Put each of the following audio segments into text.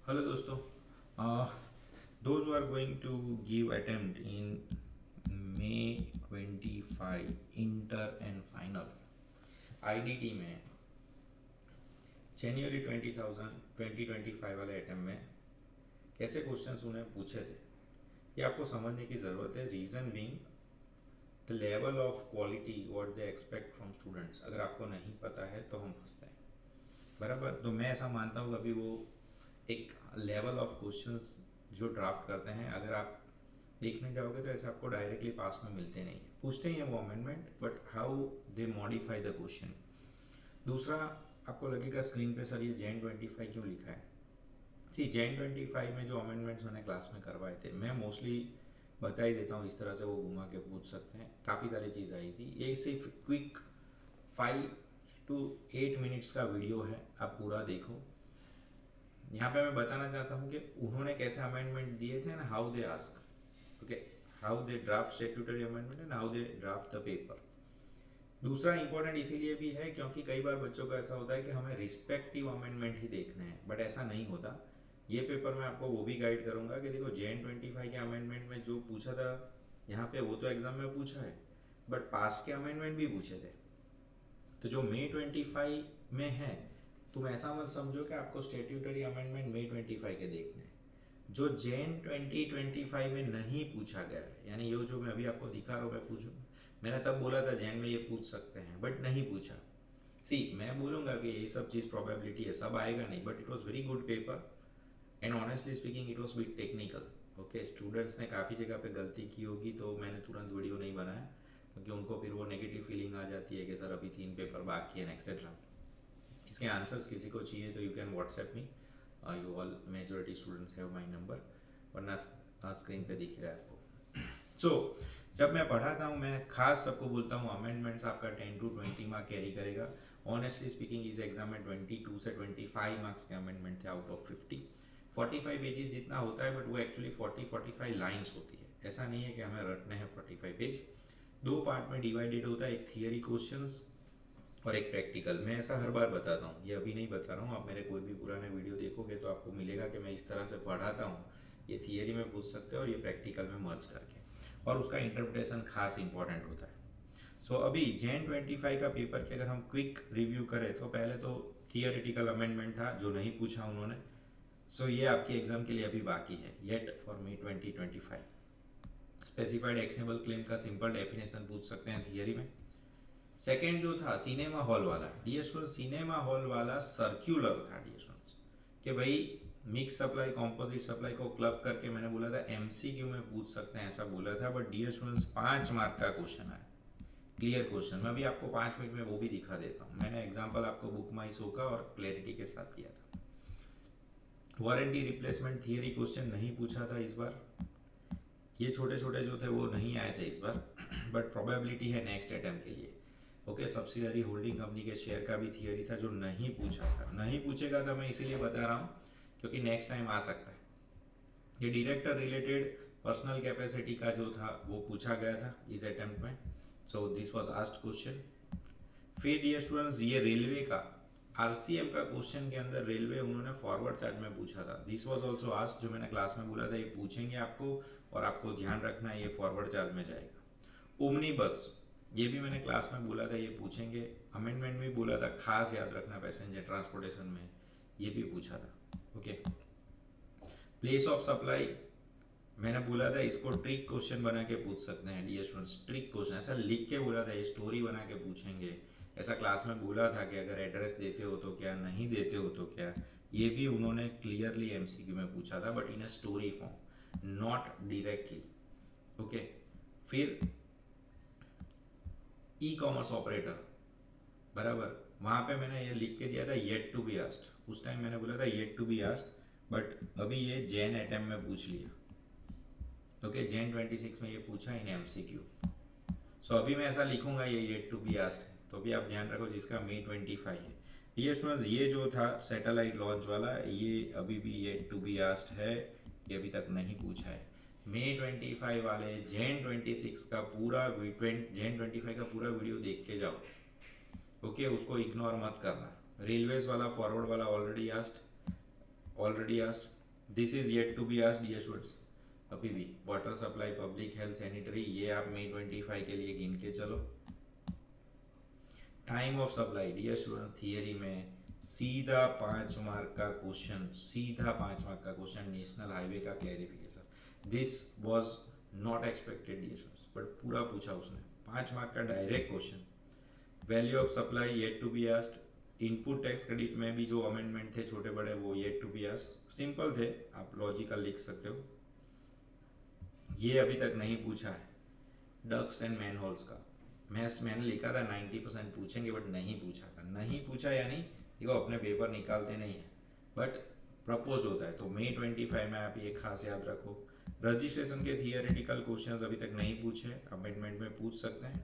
Hello दोस्तों, those who are going to give attempt in May 25 inter and final IDT में जनवरी 2025 वाले attempt में कैसे क्वेश्चंस उन्हें पूछे थे ये आपको समझने की ज़रूरत है। Reason being the level of quality what they expect from students. अगर आपको नहीं पता है तो हम फंसते हैं, बराबर। तो मैं ऐसा मानता हूँ अभी वो एक लेवल ऑफ क्वेश्चंस जो ड्राफ्ट करते हैं, अगर आप देखने जाओगे तो ऐसे आपको डायरेक्टली पास में मिलते नहीं है। पूछते ही हैं वो amendment, but how they modify the question. दूसरा, आपको लगेगा स्क्रीन पे सर ये जैन 25 क्यों लिखा है। सी जैन 25 में जो अमेंडमेंट्स मैंने क्लास में करवाए थे, मैं मोस्टली बता ही देता हूँ, इस तरह से वो घुमा के पूछ सकते हैं। काफ़ी सारी चीज़ आई थी, ये सिर्फ क्विक 5 to 8 मिनट्स का वीडियो है, आप पूरा देखो। यहाँ पे मैं बताना चाहता हूँ कि उन्होंने कैसे अमेंडमेंट दिए थे and how they ask, okay, how they draft statutory amendment and how they draft the paper. दूसरा इंपॉर्टेंट इसीलिए भी है क्योंकि कई बार बच्चों को ऐसा होता है कि हमें रिस्पेक्टिव अमेंडमेंट ही देखने हैं, बट ऐसा नहीं होता। ये पेपर में आपको वो भी गाइड करूंगा कि देखो जेन 25 के अमेंडमेंट में जो पूछा था यहाँ पे, वो तो एग्जाम में पूछा है, बट पास के अमेंडमेंट भी पूछे थे। तो जो मे 25 में है, तुम ऐसा मत समझो कि आपको स्टेट्यूटरी अमेंडमेंट मे 25 के देखने हैं। जो जैन 2025 में नहीं पूछा गया है, यानी ये जो मैं अभी आपको दिखा रहा हूँ, मैं पूछूँ, मैंने तब बोला था जैन में ये पूछ सकते हैं, बट नहीं पूछा। सी मैं बोलूँगा कि ये सब चीज़ प्रोबेबिलिटी है, सब आएगा नहीं, but it was very good paper and honestly speaking it was bit technical. Okay, students ने काफ़ी जगह पे गलती की होगी, तो मैंने तुरंत वीडियो नहीं बनाया क्योंकि उनको फिर वो नेगेटिव फीलिंग आ जाती है कि सर अभी 3 पेपर बाकी है एक्सेट्रा। इसके आंसर्स किसी को चाहिए तो you can WhatsApp me, you all majority students have my number, वरना स्क्रीन पे दिख रहा है आपको। सो जब मैं पढ़ाता हूँ, मैं खास सबको बोलता हूँ अमेंडमेंट्स आपका 10 to 20 मार्क कैरी करेगा। ऑनेस्टली स्पीकिंग इस एग्जाम में 22 से 25 मार्क्स के अमेंडमेंट थे आउट ऑफ 50। 45 पेजेस जितना होता है, बट वो एक्चुअली 40-45 लाइन्स होती है। ऐसा नहीं है कि हमें रटने हैं 45 पेज। दो पार्ट में डिवाइडेड होता है, एक थियरी क्वेश्चंस और एक प्रैक्टिकल। मैं ऐसा हर बार बताता हूँ, ये अभी नहीं बता रहा हूँ, आप मेरे कोई भी पुराने वीडियो देखोगे तो आपको मिलेगा कि मैं इस तरह से पढ़ाता हूँ। ये थियरी में पूछ सकते हो और ये प्रैक्टिकल में मर्ज करके, और उसका इंटरप्रिटेशन खास इंपॉर्टेंट होता है। सो अभी जैन 25 का पेपर की अगर हम क्विक रिव्यू करें तो पहले तो थियोरिटिकल अमेंडमेंट था जो नहीं पूछा उन्होंने। सो ये आपके एग्जाम के लिए अभी बाकी है, yet for may 2025। Specified actionable claim का सिंपल डेफिनेशन पूछ सकते हैं थियरी में। सेकेंड जो था सिनेमा हॉल वाला, डियर स्टूडेंट्स, सिनेमा हॉल वाला सर्क्यूलर था डियर स्टूडेंट्स, कि भाई मिक्स सप्लाई कॉम्पोजिट सप्लाई को क्लब करके मैंने बोला था एमसीक्यू में पूछ सकते हैं, ऐसा बोला था। बट डियर स्टूडेंट्स 5 मार्क का क्वेश्चन है, क्लियर क्वेश्चन। मैं अभी आपको 5 मिनट में वो भी दिखा देता हूँ। मैंने एग्जाम्पल आपको बुक माई शो का और क्लैरिटी के साथ दिया था। वारंटी रिप्लेसमेंट थियरी क्वेश्चन नहीं पूछा था इस बार। ये छोटे छोटे जो थे वो नहीं आए थे इस बार, बट प्रोबेबिलिटी है नेक्स्ट अटेम्प्ट के लिए। ओके, सब्सिडरी होल्डिंग कंपनी के शेयर का भी थियरी था जो नहीं पूछा था। नहीं पूछेगा था, मैं इसीलिए बता रहा हूँ क्योंकि नेक्स्ट टाइम आ सकता है। ये डायरेक्टर रिलेटेड पर्सनल कैपेसिटी का जो था वो पूछा गया था इस अटेम्प्ट में। So this was asked question. फिर डियर स्टूडेंट्स, ये रेलवे का आरसीएम का क्वेश्चन के अंदर रेलवे उन्होंने फॉरवर्ड चार्ज में पूछा था। दिस वाज आल्सो आस्क्ड, जो मैंने क्लास में बोला था ये पूछेंगे आपको और आपको ध्यान रखना है ये फॉरवर्ड चार्ज में जाएगा। ओमनी बस, ये भी मैंने क्लास में बोला था ये पूछेंगे। अमेंडमेंट भी बोला था, खास याद रखना पैसेंजर ट्रांसपोर्टेशन में, ये भी पूछा था। ओके, प्लेस ऑफ सप्लाई मैंने बोला था इसको ट्रिक क्वेश्चन बना के पूछ सकते हैं डियर स्टूडेंट्स। ट्रिक क्वेश्चन ऐसा लिख के बोला था, ये स्टोरी बना के पूछेंगे। ऐसा क्लास में बोला था कि अगर एड्रेस देते हो तो क्या, नहीं देते हो तो क्या। ये भी उन्होंने क्लियरली एमसीक्यू में पूछा था, but in a story form, not directly. Okay, फिर ई कॉमर्स ऑपरेटर, बराबर, वहाँ पे मैंने ये लिख के दिया था येट टू बी आस्क्ड। उस टाइम मैंने बोला था yet to be asked, but अभी ये जैन अटेम्प्ट में पूछ लिया। ओके, जैन 26 में ये पूछा इन एमसीक्यू। सो अभी मैं ऐसा लिखूंगा ये येट टू बी आस्क्ड है, तो अभी आप ध्यान रखो जिसका मे 25 है। डियर स्टूडेंट्स, ये जो था सैटेलाइट लॉन्च वाला, ये अभी भी येट टू बी आस्क्ड है, ये अभी तक नहीं पूछा है। मे 25 वाले जैन 26 का पूरा जैन 25 का पूरा वीडियो देख के जाओ। ओके, उसको इग्नोर मत करना। रेलवेज वाला फॉरवर्ड वाला already asked, already asked, this is yet to be asked dear students. अभी भी water supply, public health, sanitary, ये आप मई 25 के लिए गिन के चलो। Time of supply dear students, theory में सीधा 5 मार्क का क्वेश्चन, सीधा 5 मार्क का क्वेश्चन, नेशनल हाईवे का clarification. This was not expected dear students, but पूरा पूछा उसने, 5 मार्क का direct question. Value of supply yet to be asked. Input tax credit में भी जो अमेंडमेंट थे छोटे बड़े वो yet to be asked, simple थे, आप लॉजिकल लिख सकते हो। ये अभी तक नहीं पूछा है डक्स एंड मैन होल्स का। मैंने लिखा था 90% पूछेंगे, बट नहीं पूछा था। नहीं पूछा यानी देखो अपने पेपर निकालते नहीं है, बट प्रपोज होता है। तो मई 25 में आप ये खास याद रखो। रजिस्ट्रेशन के थियोरेटिकल क्वेश्चंस अभी तक नहीं पूछे, अमेंडमेंट में पूछ सकते हैं,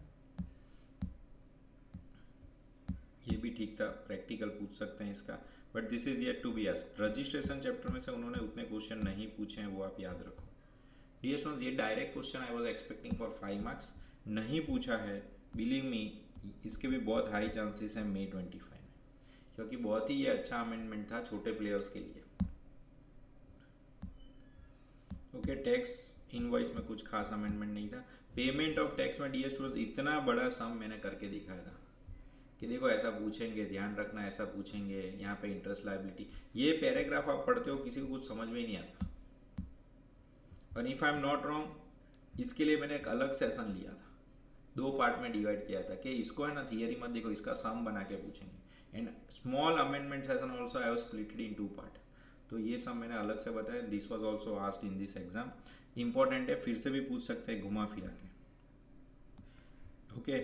ये भी ठीक था। प्रैक्टिकल पूछ सकते हैं इसका, but this is yet to be asked. Registration chapter में से उन्होंने उतने क्वेश्चन नहीं पूछे हैं, वो आप याद रखो डियर स्टूडेंट्स। ये direct question I was expecting for 5 marks, नहीं पूछा है। बिलीव मी, इसके भी बहुत हाई चांसेस हैं मई 25 में, क्योंकि बहुत ही ये अच्छा अमेंडमेंट था छोटे प्लेयर्स के लिए। ओके, टैक्स इनवॉइस में कुछ खास अमेंडमेंट नहीं था। पेमेंट ऑफ टैक्स में डियर स्टूडेंट्स इतना बड़ा सम मैंने करके दिखाया था कि देखो ऐसा पूछेंगे, ध्यान रखना, ऐसा पूछेंगे, यहाँ पे इंटरेस्ट लायबिलिटी। ये पैराग्राफ आप पढ़ते हो किसी को कुछ समझ में ही नहीं आता। और if I am not wrong, इसके लिए मैंने एक अलग सेशन लिया था, 2 पार्ट में डिवाइड किया था कि इसको है ना थियरी मत देखो, इसका सम बना के पूछेंगे। And small amendment session also I was splitted in 2 part. तो ये सब मैंने अलग से बताया। This was also asked in this exam, important है, फिर से भी पूछ सकते हैं घुमा फिरा के। ओके,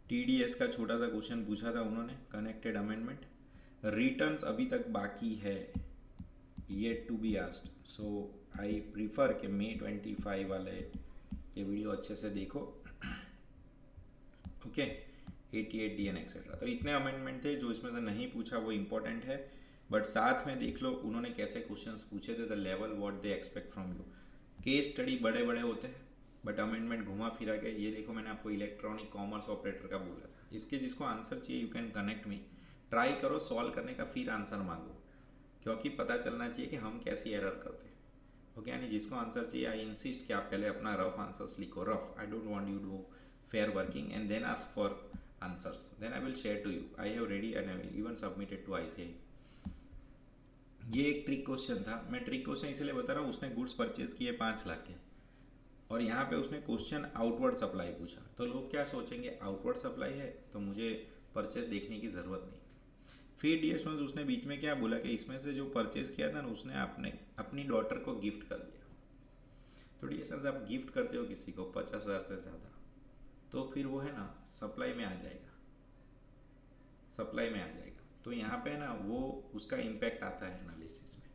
टीडीएस का छोटा सा क्वेश्चन पूछा था उन्होंने, कनेक्टेड अमेंडमेंट। रिटर्न्स अभी तक बाकी है, yet to be asked. So I prefer कि मई 25 वाले ये वीडियो अच्छे से देखो। Okay, 88 DN etcetera. तो इतने अमेंडमेंट थे, जो इसमें से नहीं पूछा वो इंपॉर्टेंट है, बट साथ में देख लो उन्होंने कैसे क्वेश्चंस पूछे थे, the level what they expect from you. Case study बड़े बड़े होते हैं, बट अमेंडमेंट घुमा फिरा के। ये देखो मैंने आपको इलेक्ट्रॉनिक कॉमर्स ऑपरेटर का बोला था, इसके जिसको आंसर चाहिए you can connect me, try करो सॉल्व करने का, फिर आंसर मांगो, क्योंकि पता चलना चाहिए कि हम कैसी एरर करते हैं। ओके, यानी जिसको आंसर चाहिए आई इंसिस्ट कि आप पहले अपना रफ आंसर्स लिखो, rough. I don't want you do fair working and then ask for answers, then I will share to you. I have ready and I will even submitted to ICAI. ये एक trick question था, मैं trick question इसलिए बता रहा हूँ, उसने goods purchase किए 5 लाख के, और यहाँ पे उसने क्वेश्चन आउटवर्ड सप्लाई पूछा। तो लोग क्या सोचेंगे, आउटवर्ड सप्लाई है तो मुझे परचेज देखने की ज़रूरत नहीं। फिर डियर स्टूडेंट्स उसने बीच में क्या बोला कि इसमें से जो परचेज किया था ना उसने आपने अपनी डॉटर को गिफ्ट कर दिया। तो डियर स्टूडेंट्स आप गिफ्ट करते हो किसी को 50,000 से ज़्यादा, तो फिर वो है ना सप्लाई में आ जाएगा, सप्लाई में आ जाएगा। तो यहाँ पे ना वो उसका इम्पैक्ट आता है एनालिसिस में।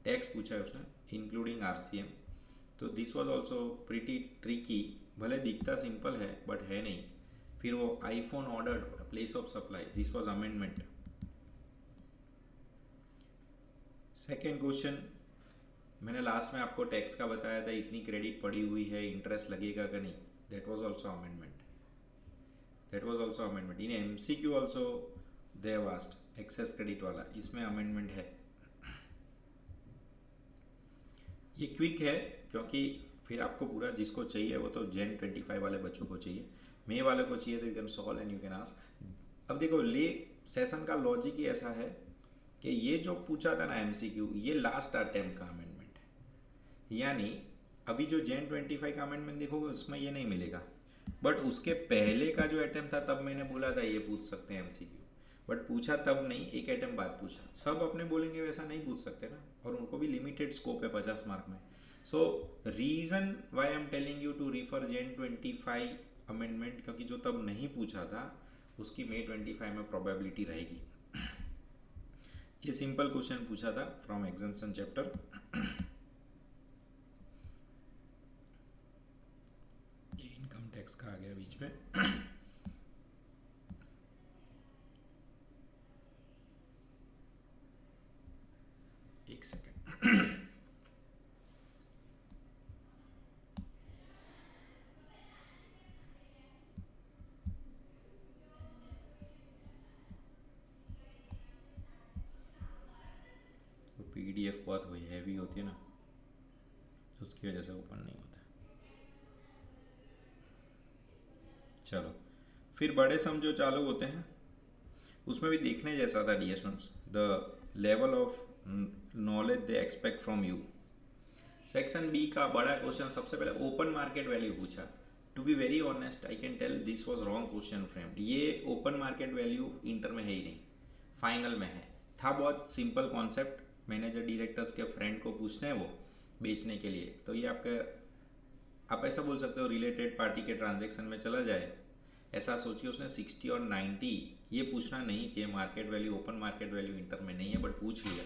टैक्स पूछा है उसने इंक्लूडिंग आरसीएम। तो this was also pretty tricky, भले दिखता सिंपल है बट है नहीं। फिर वो iPhone order place of supply, this was amendment. Second question मैंने लास्ट में आपको टैक्स का बताया था, इतनी क्रेडिट पड़ी हुई है, इंटरेस्ट लगेगा कि नहीं, that was also amendment, that was also amendment. In MCQ also they have asked excess credit वाला, इसमें अमेंडमेंट है। ये क्विक है क्योंकि फिर आपको पूरा जिसको चाहिए वो तो जेन 25 वाले बच्चों को चाहिए, मे वाले को चाहिए तो you can solve and you can ask. अब देखो ले सेशन का लॉजिक ही ऐसा है कि ये जो पूछा था ना एमसीक्यू, ये लास्ट अटेम्प्ट का अमेंडमेंट है, यानी अभी जो जेन 25 का अमेंडमेंट देखोगे उसमें ये नहीं मिलेगा, बट उसके पहले का जो अटेम्प्ट था तब मैंने बोला था ये पूछ सकते हैं एमसीक्यू, बट पूछा तब नहीं, एक अटेम्प्ट बाद पूछा। सब अपने बोलेंगे वैसा नहीं पूछ सकते ना, और उनको भी लिमिटेड स्कोप है 50 मार्क में। So reason why I am telling you to refer जेन 25 अमेंडमेंट, क्योंकि जो तब नहीं पूछा था उसकी मई 25 में प्रोबेबिलिटी रहेगी। ये सिंपल क्वेश्चन पूछा था फ्रॉम एग्जाम्पशन चैप्टर। ये इनकम टैक्स का आ गया बीच में। एक सेकेंड, PDF बहुत हैवी होती है ना, उसकी वजह से ओपन नहीं होता। चलो, फिर बड़े सम जो चालू होते हैं उसमें भी देखने जैसा था dear students, the level of knowledge they expect from you. Section B का बड़ा क्वेश्चन सबसे पहले ओपन मार्केट वैल्यू पूछा। To be very honest I can tell this was wrong question frame. ये ओपन मार्केट वैल्यू इंटर में है ही नहीं, फाइनल में है। था बहुत सिंपल कॉन्सेप्ट, मैनेजर डायरेक्टर्स के फ्रेंड को पूछते हैं वो बेचने के लिए, तो ये आपका, आप ऐसा बोल सकते हो रिलेटेड पार्टी के ट्रांजेक्शन में चला जाए, ऐसा सोचिए। उसने 60 और 90 ये पूछना नहीं चाहिए, market value open market value inter में नहीं है, बट पूछ लिया।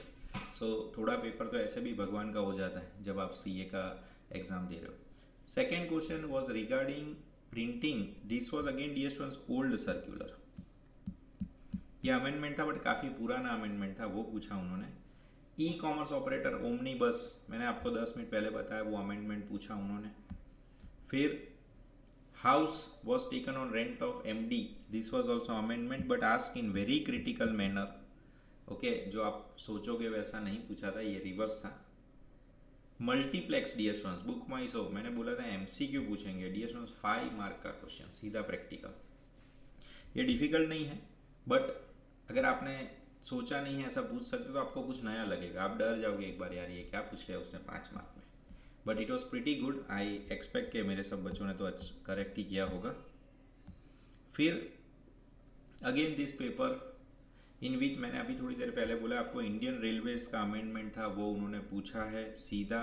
सो थोड़ा पेपर तो ऐसे भी भगवान का हो जाता है जब आप CA का एग्जाम दे रहे हो। Second question was regarding printing. This was again dear students old circular. ये अमेंडमेंट था बट काफ़ी पुराना अमेंडमेंट था, वो पूछा उन्होंने। ई कॉमर्स ऑपरेटर ओमनी बस, मैंने आपको 10 मिनट पहले बताया, वो अमेंडमेंट पूछा उन्होंने। फिर house was taken on rent of MD, this was also amendment but ask in very critical manner. Okay, जो आप सोचोगे वैसा नहीं पूछा था, ये रिवर्स था। मल्टीप्लेक्स डियर स्टूडेंट्स, बुक माई शो, मैंने बोला था MCQ पूछेंगे डियर स्टूडेंट्स, 5 मार्क का क्वेश्चन, सीधा प्रैक्टिकल। ये डिफिकल्ट नहीं है, बट अगर आपने सोचा नहीं है ऐसा पूछ सकते तो आपको कुछ नया लगेगा, आप डर जाओगे एक बार, यार ये क्या पूछ लिया उसने 5 मार्क में। But it was pretty good, I expect के मेरे सब बच्चों ने तो करेक्ट ही किया होगा। फिर अगेन दिस पेपर इन विच, मैंने अभी थोड़ी देर पहले बोला आपको, इंडियन रेलवेज का अमेंडमेंट था, वो उन्होंने पूछा है सीधा।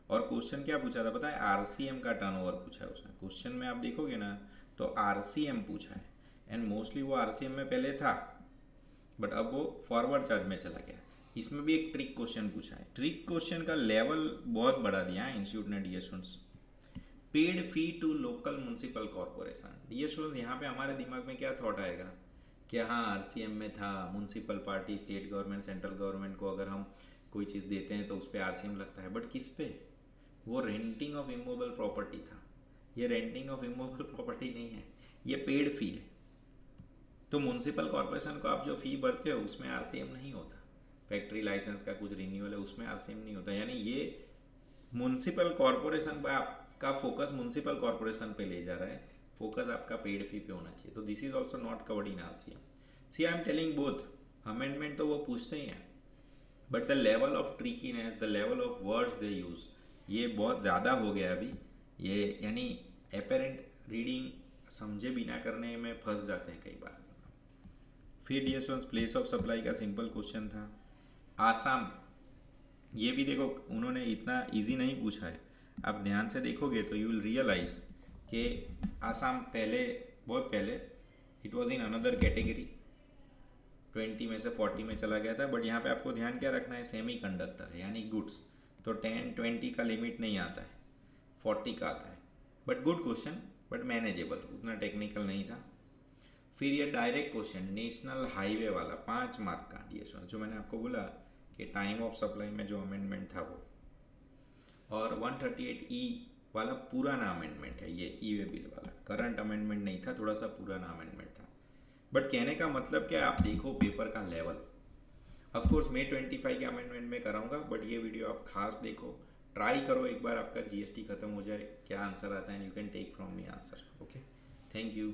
और क्वेश्चन क्या पूछा था पता है, RCM का टर्नओवर पूछा है उसने। क्वेश्चन में आप देखोगे ना तो RCM पूछा है, एंड मोस्टली वो RCM में पहले था बट अब वो फॉरवर्ड चार्ज में चला गया। इसमें भी एक ट्रिक क्वेश्चन पूछा है। ट्रिक क्वेश्चन का लेवल बहुत बढ़ा दिया है इंस्टीट्यूट ने dear students. Paid fee to local municipal corporation. Dear students, यहाँ पे हमारे दिमाग में क्या थॉट आएगा कि हाँ RCM में था, municipal party, state government, central government को अगर हम कोई चीज़ देते हैं तो उस पर RCM लगता है, बट किस पे? वो रेंटिंग ऑफ इमूवेबल प्रॉपर्टी था। ये रेंटिंग ऑफ इमूवेबल प्रॉपर्टी नहीं है, ये पेड फी है। तो म्यूनसिपल कॉर्पोरेशन को आप जो फी भरते हो उसमें RCM नहीं होता। फैक्ट्री लाइसेंस का कुछ रिन्यूअल है उसमें RCM नहीं होता, यानी ये म्यूनसिपल कॉर्पोरेशन पर आपका फोकस म्यूनसिपल कॉर्पोरेशन पे ले जा रहा है, फोकस आपका पेड फी पे होना चाहिए। तो this is also not covered in RCM। See I am telling both, amendment तो वो पूछते ही हैं but the level of trickiness, the level of words they use, ये बहुत ज़्यादा हो गया अभी। ये यानी अपेरेंट रीडिंग समझे बिना करने में फंस जाते हैं कई बार। फिर dear students, place of supply का सिंपल क्वेश्चन था। आसाम, ये भी देखो उन्होंने इतना इजी नहीं पूछा है, आप ध्यान से देखोगे तो यू विल रियलाइज कि आसाम पहले, बहुत पहले, it was in another category, 20 में से 40 में चला गया था। बट यहाँ पे आपको ध्यान क्या रखना है, सेमी कंडक्टर है यानी गुड्स, तो 10-20 का लिमिट नहीं आता है, 40 का आता है। But good question, but manageable, उतना टेक्निकल नहीं था। फिर ये डायरेक्ट क्वेश्चन नेशनल हाईवे वाला 5 मार्क का डियर, जो मैंने आपको बोला कि टाइम ऑफ सप्लाई में जो अमेंडमेंट था वो, और 138E वाला पुराना अमेंडमेंट है, ये ई-वे बिल वाला करंट अमेंडमेंट नहीं था, थोड़ा सा पुराना अमेंडमेंट था। बट कहने का मतलब क्या है, आप देखो पेपर का लेवल। ऑफ कोर्स मैं 25 के अमेंडमेंट में कराऊंगा, बट ये वीडियो आप खास देखो, ट्राई करो एक बार, आपका GST खत्म हो जाए क्या आंसर आता है, you can take from me answer. Okay, thank you.